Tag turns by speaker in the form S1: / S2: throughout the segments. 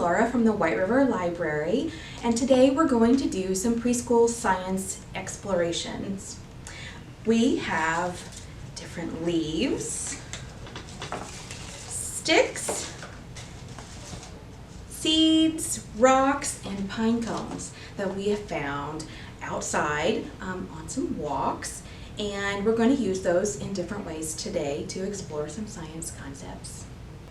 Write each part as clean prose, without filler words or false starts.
S1: Laura from the White River Library, and today we're going to do some preschool science explorations. We have different leaves, sticks, seeds, rocks, and pine cones that we have found outside on some walks, and we're going to use those in different ways today to explore some science concepts.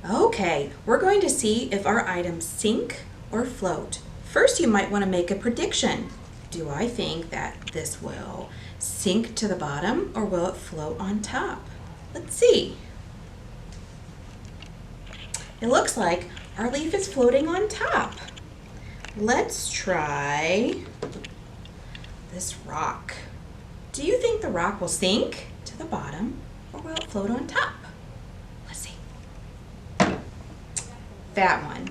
S1: Okay, we're going to see if our items sink or float. First, you might want to make a prediction. Do I think that this will sink to the bottom or will it float on top? Let's see. It looks like our leaf is floating on top. Let's try this rock. Do you think the rock will sink to the bottom or will it float on top? Let's see. That one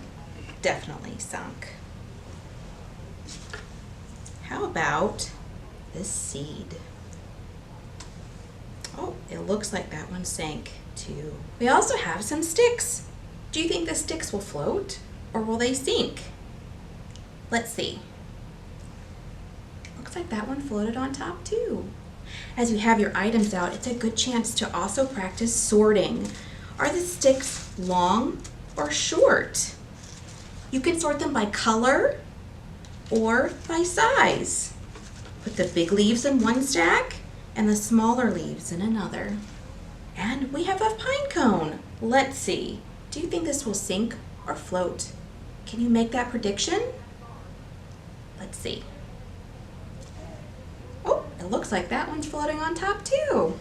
S1: definitely sunk. How about this seed? Oh, it looks like that one sank too. We also have some sticks. Do you think the sticks will float or will they sink? Let's see. Looks like that one floated on top too. As you have your items out, it's a good chance to also practice sorting. Are the sticks long or short? You can sort them by color or by size. Put the big leaves in one stack and the smaller leaves in another. And we have a pine cone. Let's see. Do you think this will sink or float? Can you make that prediction? Let's see. Oh, it looks like that one's floating on top too.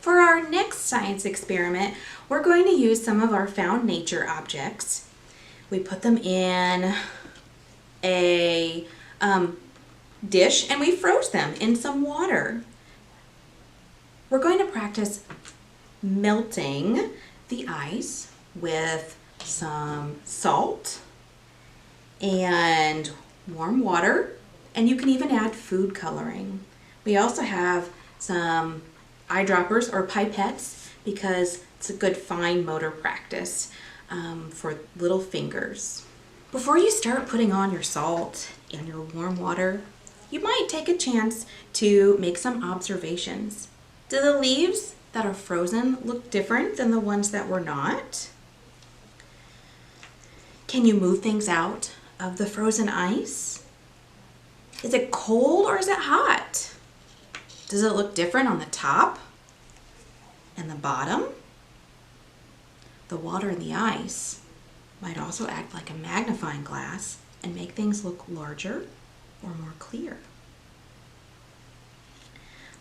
S1: For our next science experiment, we're going to use some of our found nature objects. We put them in a dish and we froze them in some water. We're going to practice melting the ice with some salt and warm water, and you can even add food coloring. We also have some eyedroppers or pipettes because it's a good fine motor practice for little fingers. Before you start putting on your salt and your warm water, you might take a chance to make some observations. Do the leaves that are frozen look different than the ones that were not? Can you move things out of the frozen ice? Is it cold or is it hot? Does it look different on the top and the bottom? The water and the ice might also act like a magnifying glass and make things look larger or more clear.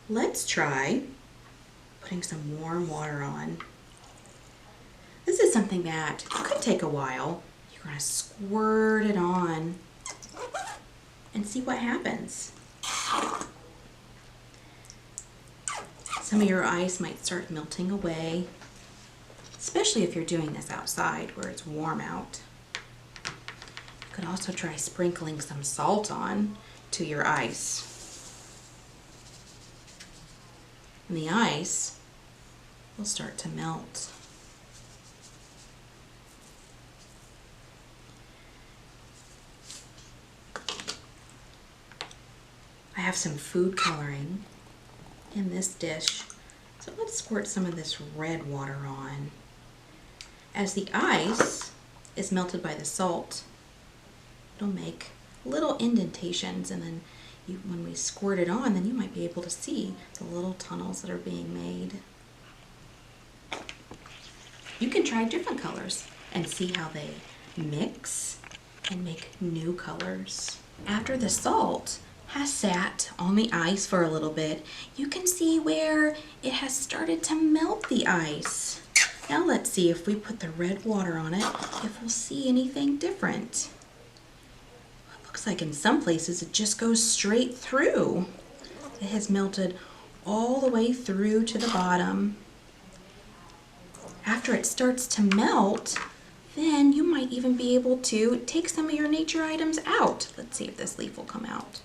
S1: Let's try putting some warm water on. This is something that could take a while. You're going to squirt it on and see what happens. Some of your ice might start melting away, especially if you're doing this outside where it's warm out. You could also try sprinkling some salt on to your ice. And the ice will start to melt. I have some food coloring in this dish, so let's squirt some of this red water on. As the ice is melted by the salt, it'll make little indentations, and then when we squirt it on, then you might be able to see the little tunnels that are being made. You can try different colors and see how they mix and make new colors. After the salt has sat on the ice for a little bit, you can see where it has started to melt the ice. Now let's see if we put the red water on it, if we'll see anything different. It looks like in some places it just goes straight through. It has melted all the way through to the bottom. After it starts to melt, then you might even be able to take some of your nature items out. Let's see if this leaf will come out.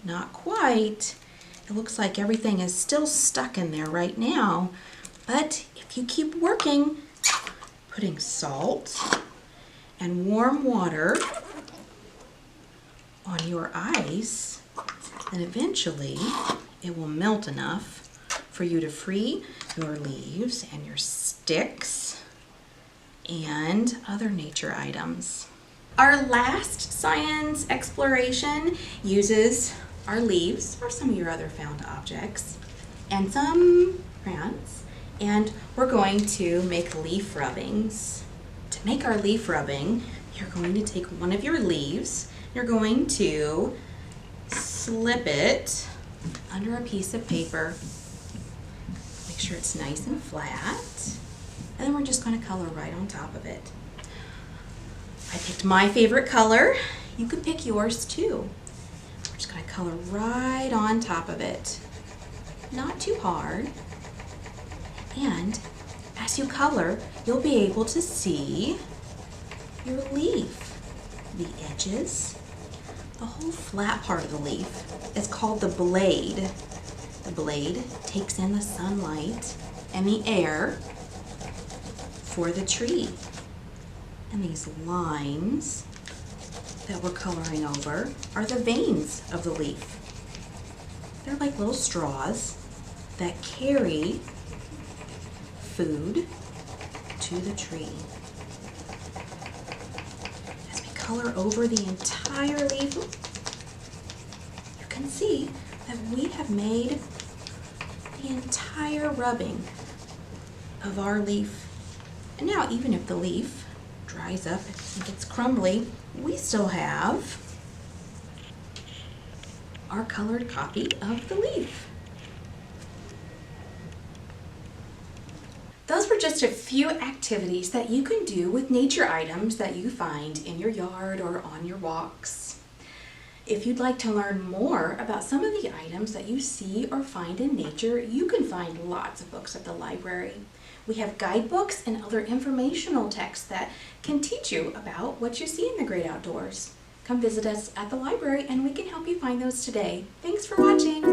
S1: Not quite. It looks like everything is still stuck in there right now, but if you keep working, putting salt and warm water on your ice, then eventually it will melt enough for you to free your leaves and your sticks and other nature items. Our last science exploration uses our leaves or some of your other found objects and some crayons, and we're going to make leaf rubbings. To make our leaf rubbing, you're going to take one of your leaves, you're going to slip it under a piece of paper. Make sure it's nice and flat, and then we're just going to color right on top of it. I picked my favorite color. You can pick yours too. We're just going to color right on top of it. Not too hard. And as you color, you'll be able to see your leaf. The edges, the whole flat part of the leaf is called the blade. The blade takes in the sunlight and the air for the tree. And these lines that we're coloring over are the veins of the leaf. They're like little straws that carry food to the tree. As we color over the entire leaf, you can see that we have made the entire rubbing of our leaf. And now, even if the leaf dries up and gets crumbly, we still have our colored copy of the leaf. Those were just a few activities that you can do with nature items that you find in your yard or on your walks. If you'd like to learn more about some of the items that you see or find in nature, you can find lots of books at the library. We have guidebooks and other informational texts that can teach you about what you see in the great outdoors. Come visit us at the library and we can help you find those today. Thanks for watching.